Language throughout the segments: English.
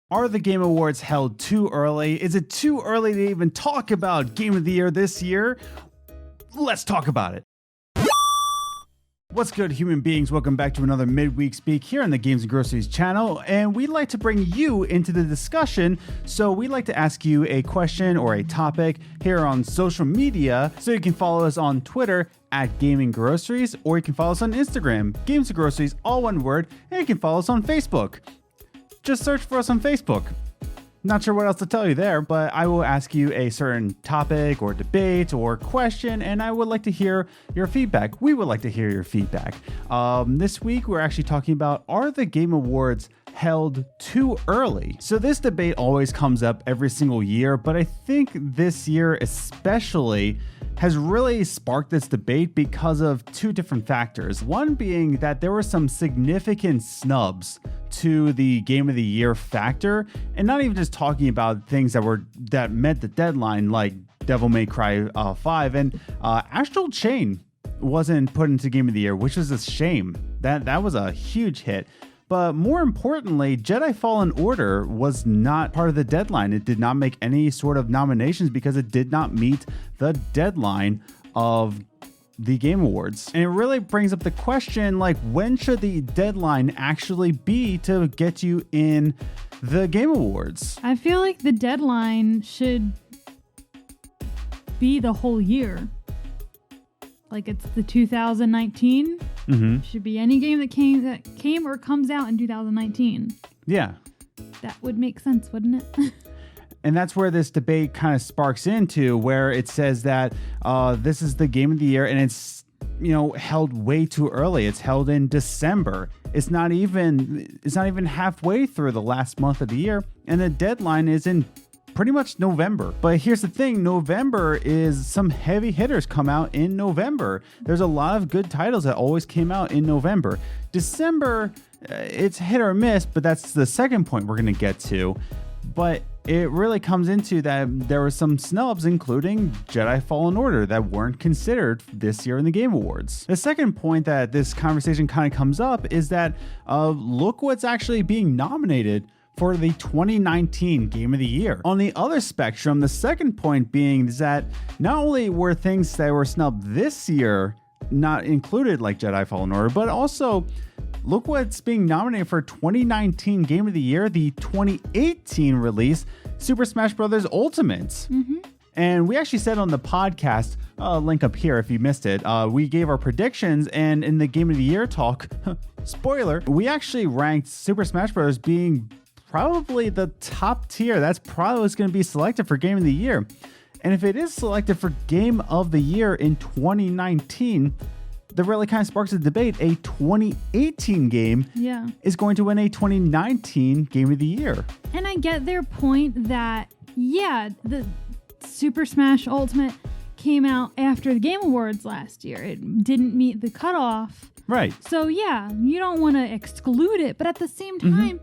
Are the Game Awards held too early? Is it too early to even talk about Game of the Year this year? Let's talk about it. What's good, human beings? Welcome back to another Midweek Speak here on the Games and Groceries channel, and we'd like to bring you into the discussion. So we'd like to ask you a question or a topic here on social media. So you can follow us on Twitter at Gaming Groceries, or you can follow us on Instagram, Games and Groceries, all one word, and you can follow us on Facebook. Just search for us on Facebook. Not sure what else to tell you there, but I will ask you a certain topic or debate or question, and I would like to hear your feedback. We would like to hear your feedback. This week, we're actually talking about, are the Game Awards held too early? So this debate always comes up every single year, but I think this year especially has really sparked this debate because of two different factors. One being that there were some significant snubs to the Game of the Year factor, and not even just talking about things that met the deadline, like Devil May Cry 5 and Astral Chain wasn't put into Game of the Year, which is a shame. That was a huge hit. But more importantly, Jedi Fallen Order was not part of the deadline. It did not make any sort of nominations because it did not meet the deadline of the Game Awards. And it really brings up the question, like, when should the deadline actually be to get you in the Game Awards? I feel like the deadline should be the whole year. Like, it's the 2019. Mm-hmm. Should be any game that came or comes out in 2019. Yeah. That would make sense, wouldn't it? And that's where this debate kind of sparks into, where it says that this is the Game of the Year and it's, held way too early. It's held in December. It's not even halfway through the last month of the year, and the deadline is in pretty much November. But here's the thing, November is some heavy hitters come out in November. There's a lot of good titles that always came out in November. December, it's hit or miss, but that's the second point we're going to get to. But it really comes into that there were some snubs, including Jedi Fallen Order, that weren't considered this year in the Game Awards. The second point that this conversation kind of comes up is that look what's actually being nominated for the 2019 Game of the Year. On the other spectrum, the second point being is that not only were things that were snubbed this year not included, like Jedi Fallen Order, but also look what's being nominated for 2019 Game of the Year, the 2018 release, Super Smash Bros. Ultimate. Mm-hmm. And we actually said on the podcast, link up here if you missed it, we gave our predictions, and in the Game of the Year talk, spoiler, we actually ranked Super Smash Bros. Being probably the top tier. That's probably what's going to be selected for Game of the Year. And if it is selected for Game of the Year in 2019, that really kind of sparks a debate. A 2018 game is going to win a 2019 Game of the Year. And I get their point that, the Super Smash Ultimate came out after the Game Awards last year. It didn't meet the cutoff. Right. So, you don't want to exclude it. But at the same time,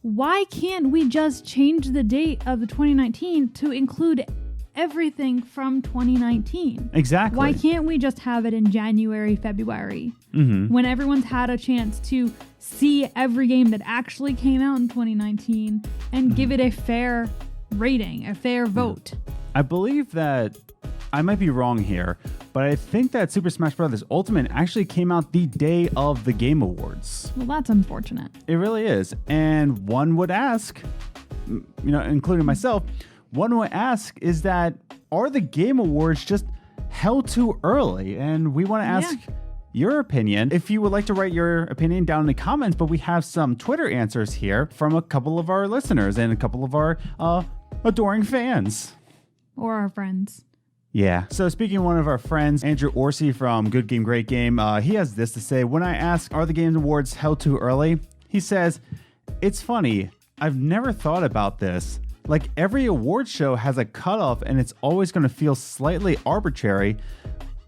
why can't we just change the date of the 2019 to include everything from 2019? Exactly. Why can't we just have it in January, February, when everyone's had a chance to see every game that actually came out in 2019 and give it a fair rating, a fair vote? I believe that I might be wrong here, but I think that Super Smash Bros. Ultimate actually came out the day of the Game Awards. Well, that's unfortunate. It really is. And one would ask, including myself, one would ask is that, are the Game Awards just held too early? And we want to ask your opinion. If you would like to write your opinion down in the comments, but we have some Twitter answers here from a couple of our listeners and a couple of our adoring fans. Or our friends. Yeah. So speaking of one of our friends, Andrew Orsi from Good Game, Great Game, he has this to say. When I ask, are the Game Awards held too early? He says, it's funny. I've never thought about this. Like, every award show has a cutoff and it's always going to feel slightly arbitrary.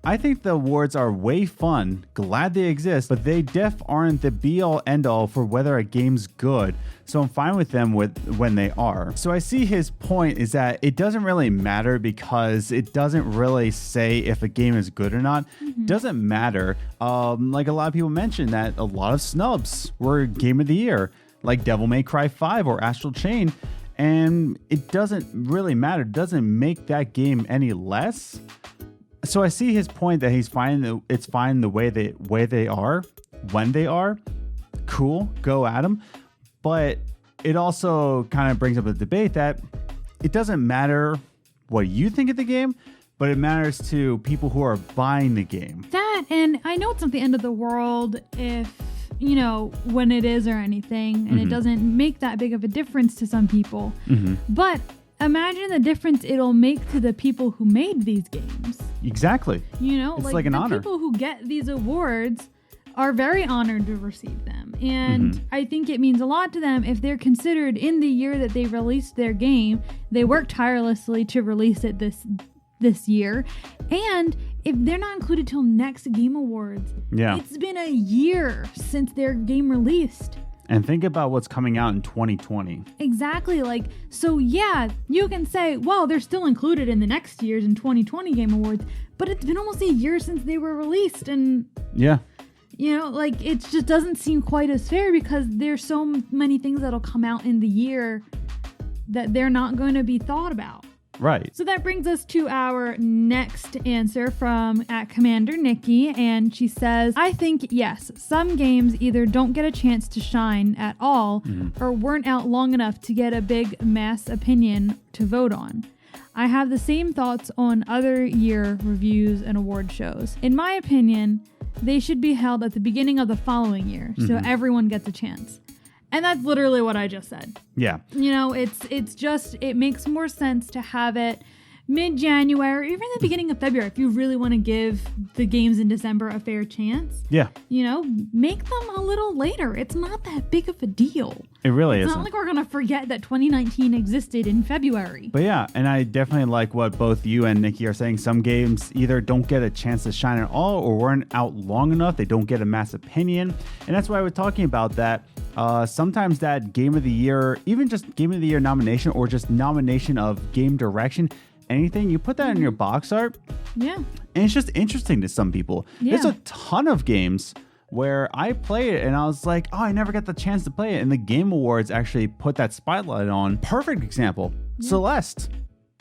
I think the awards are way fun, glad they exist, but they aren't the be-all end-all for whether a game's good, so I'm fine with them when they are. So I see his point is that it doesn't really matter because it doesn't really say if a game is good or not. Doesn't matter. Like a lot of people mentioned that a lot of snubs were Game of the Year. like Devil May Cry 5 or Astral Chain, and it doesn't really matter. It doesn't make that game any less. So I see his point that he's fine. It's fine the way they are, when they are. Cool, go at them. But it also kind of brings up a debate that it doesn't matter what you think of the game, but it matters to people who are buying the game. That, and I know it's not the end of the world if, when it is or anything, and it doesn't make that big of a difference to some people. But imagine the difference it'll make to the people who made these games. Exactly. It's like an honor. The people who get these awards are very honored to receive them. And I think it means a lot to them if they're considered in the year that they released their game. They worked tirelessly to release it this year. And if they're not included till next Game Awards, it's been a year since their game released. And think about what's coming out in 2020. Exactly. So you can say, well, they're still included in the next year's in 2020 Game Awards, but it's been almost a year since they were released. And it just doesn't seem quite as fair because there's so many things that'll come out in the year that they're not going to be thought about. Right. So that brings us to our next answer from @Commander Nikki, and she says, I think, yes, some games either don't get a chance to shine at all or weren't out long enough to get a big mass opinion to vote on. I have the same thoughts on other year reviews and award shows. In my opinion, they should be held at the beginning of the following year so everyone gets a chance. And that's literally what I just said. Yeah. It makes more sense to have it mid-January, even the beginning of February, if you really want to give the games in December a fair chance. Yeah. Make them a little later. It's not that big of a deal. It really isn't. It's not like we're going to forget that 2019 existed in February. But yeah, and I definitely like what both you and Nikki are saying. Some games either don't get a chance to shine at all or weren't out long enough. They don't get a mass opinion. And that's why we're talking about that. Sometimes that Game of the Year, even just Game of the Year nomination or just nomination of game direction, anything, you put that in your box art. Yeah. And it's just interesting to some people. Yeah. There's a ton of games where I play it and I was like, I never got the chance to play it. And the Game Awards actually put that spotlight on. Perfect example. Yeah.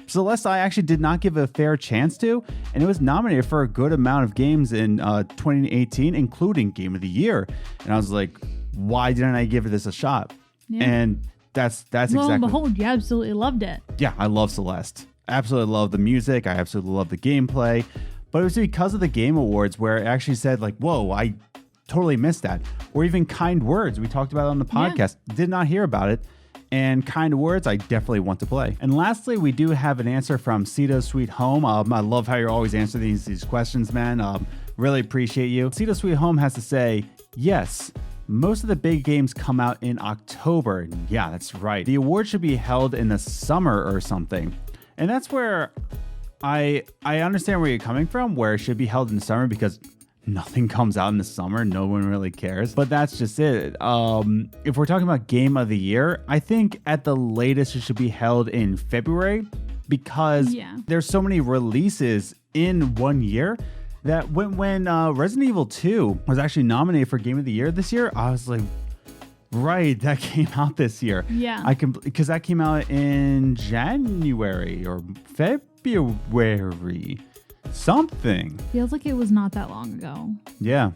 Celeste, I actually did not give a fair chance to, and it was nominated for a good amount of games in 2018, including Game of the Year. And I was like, why didn't I give this a shot? Yeah. And that's exactly. Lo and behold, you absolutely loved it. Yeah, I love Celeste. Absolutely love the music. I absolutely love the gameplay. But it was because of the Game Awards where it actually said like, whoa, I totally missed that. Or even Kind Words. We talked about it on the podcast. Yeah. Did not hear about it. And Kind Words, I definitely want to play. And lastly, we do have an answer from Cito Sweet Home. I love how you're always answering these questions, man. Really appreciate you. Cito Sweet Home has to say, yes, most of the big games come out in October. Yeah, that's right. The award should be held in the summer or something. And that's where I understand where you're coming from, where it should be held in the summer because nothing comes out in the summer. No one really cares. But that's just it. If we're talking about Game of the Year, I think at the latest it should be held in February because there's so many releases in 1 year that when Resident Evil 2 was actually nominated for Game of the Year this year, I was like, right, that came out this year. Yeah. Because that came out in January or February. Something. Feels like it was not that long ago. Yeah.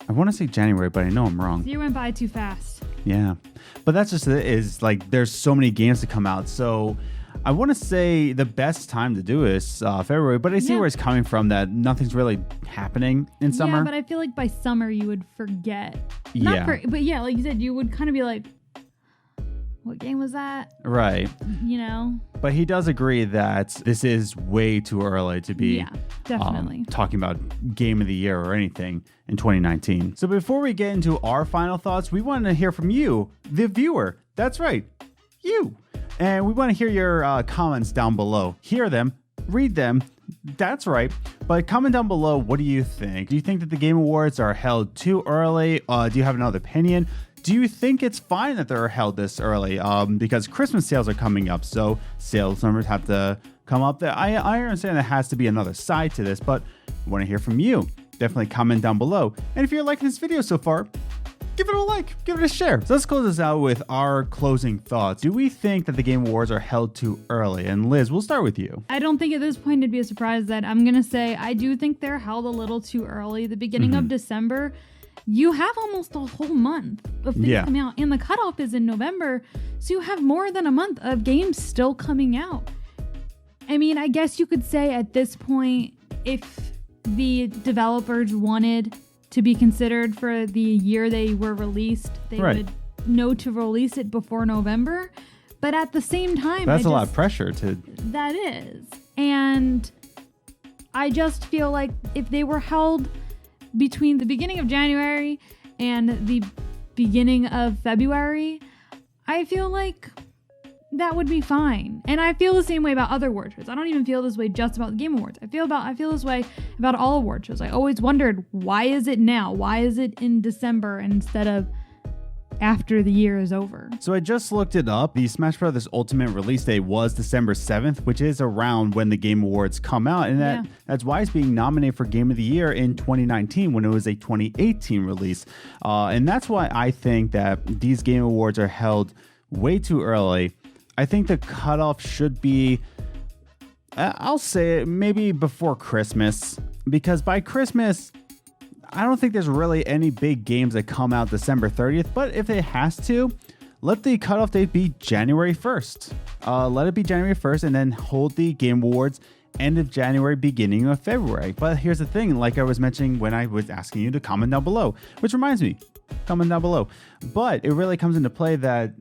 I want to say January, but I know I'm wrong. The year went by too fast. Yeah. But that's just it, is like there's so many games to come out. So I want to say the best time to do is February, but I see where it's coming from that nothing's really happening in summer. Yeah, but I feel like by summer you would forget. But yeah, like you said, you would kind of be like, what game was that? Right. But he does agree that this is way too early to be definitely talking about Game of the Year or anything in 2019. So before we get into our final thoughts, we want to hear from you, the viewer. That's right, you. And we want to hear your comments down below. Hear them, read them. That's right. But comment down below, what do you think? Do you think that the Game Awards are held too early? Do you have another opinion? Do you think it's fine that they're held this early? Because Christmas sales are coming up, so sales numbers have to come up. I understand there has to be another side to this, but I want to hear from you. Definitely comment down below. And if you're liking this video so far, give it a like, give it a share. So let's close this out with our closing thoughts. Do we think that the Game Awards are held too early? And Liz, we'll start with you. I don't think at this point it'd be a surprise that I'm going to say I do think they're held a little too early. The beginning of December, you have almost a whole month of things coming out. And the cutoff is in November, so you have more than a month of games still coming out. I mean, I guess you could say at this point, if the developers wanted to be considered for the year they were released, they would know to release it before November. But at the same time, that's a lot of pressure to. That is. And I just feel like if they were held between the beginning of January and the beginning of February, I feel like that would be fine. And I feel the same way about other award shows. I don't even feel this way just about the Game Awards. I feel this way about all award shows. I always wondered, why is it now? Why is it in December instead of after the year is over? So I just looked it up. The Smash Bros. Ultimate release date was December 7th, which is around when the Game Awards come out. And that's why it's being nominated for Game of the Year in 2019 when it was a 2018 release. And that's why I think that these Game Awards are held way too early. I think the cutoff should be, I'll say it, maybe before Christmas, because by Christmas, I don't think there's really any big games that come out December 30th, but if it has to, let the cutoff date be January 1st. Let it be January 1st and then hold the Game Awards end of January, beginning of February. But here's the thing, like I was mentioning when I was asking you to comment down below, which reminds me, comment down below. But it really comes into play that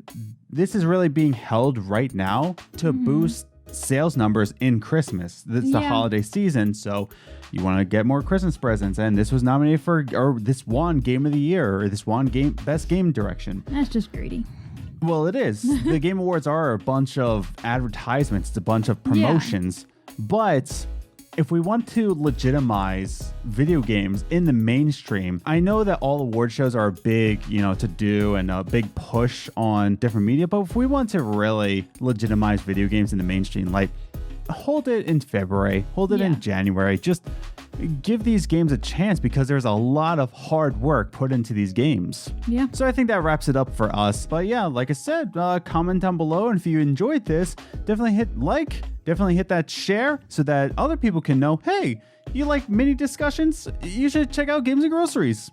this is really being held right now to boost sales numbers in Christmas. It's the holiday season, so you want to get more Christmas presents, and this was nominated for, or this won Game of the Year, or this won Best Game Direction. That's just greedy. Well, it is. The Game Awards are a bunch of advertisements, it's a bunch of promotions, but if we want to legitimize video games in the mainstream, I know that all award shows are big, to do and a big push on different media, but if we want to really legitimize video games in the mainstream, like hold it in February, hold it in January, just give these games a chance because there's a lot of hard work put into these games. Yeah. So I think that wraps it up for us. But yeah, like I said, comment down below. And if you enjoyed this, definitely hit like, definitely hit that share so that other people can know, hey, you like mini discussions? You should check out Games and Groceries.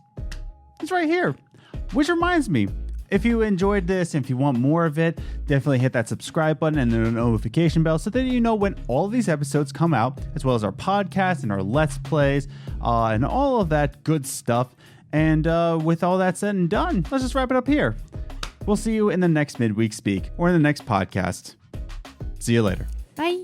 It's right here. Which reminds me, if you enjoyed this, if you want more of it, definitely hit that subscribe button and the notification bell so that you know when all of these episodes come out, as well as our podcast and our Let's Plays and all of that good stuff. And with all that said and done, let's just wrap it up here. We'll see you in the next Midweek Speak or in the next podcast. See you later. Bye.